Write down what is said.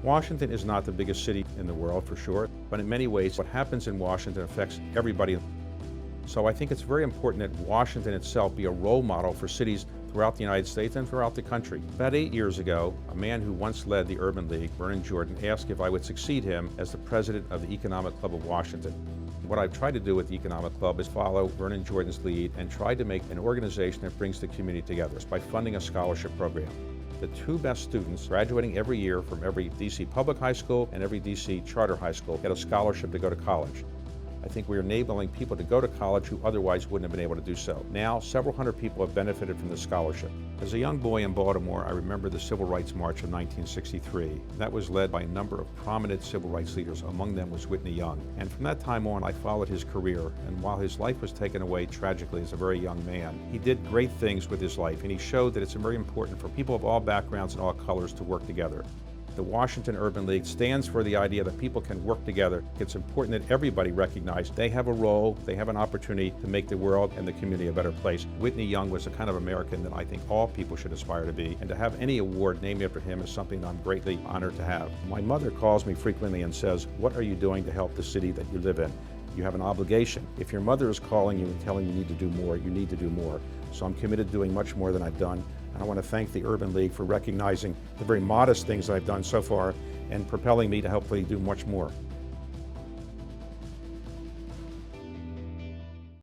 Washington is not the biggest city in the world for sure, but in many ways what happens in Washington affects everybody. So I think it's very important that Washington itself be a role model for cities throughout the United States and throughout the country. About 8 years ago, a man who once led the Urban League, Vernon Jordan, asked if I would succeed him as the president of the Economic Club of Washington. What I've tried to do with the Economic Club is follow Vernon Jordan's lead and try to make an organization that brings the community together by funding a scholarship program. The two best students graduating every year from every DC public high school and every DC charter high school get a scholarship to go to college. I think we're enabling people to go to college who otherwise wouldn't have been able to do so. Now, several hundred people have benefited from this scholarship. As a young boy in Baltimore, I remember the Civil Rights March of 1963. That was led by a number of prominent civil rights leaders. Among them was Whitney Young. And from that time on, I followed his career. And while his life was taken away tragically as a very young man, he did great things with his life. And he showed that it's very important for people of all backgrounds and all colors to work together. The Washington Urban League stands for the idea that people can work together. It's important that everybody recognize they have a role, they have an opportunity to make the world and the community a better place. Whitney Young was the kind of American that I think all people should aspire to be, and to have any award named after him is something I'm greatly honored to have. My mother calls me frequently and says, "What are you doing to help the city that you live in?" You have an obligation. If your mother is calling you and telling you need to do more, you need to do more. So I'm committed to doing much more than I've done. And I want to thank the Urban League for recognizing the very modest things I've done so far and propelling me to hopefully do much more.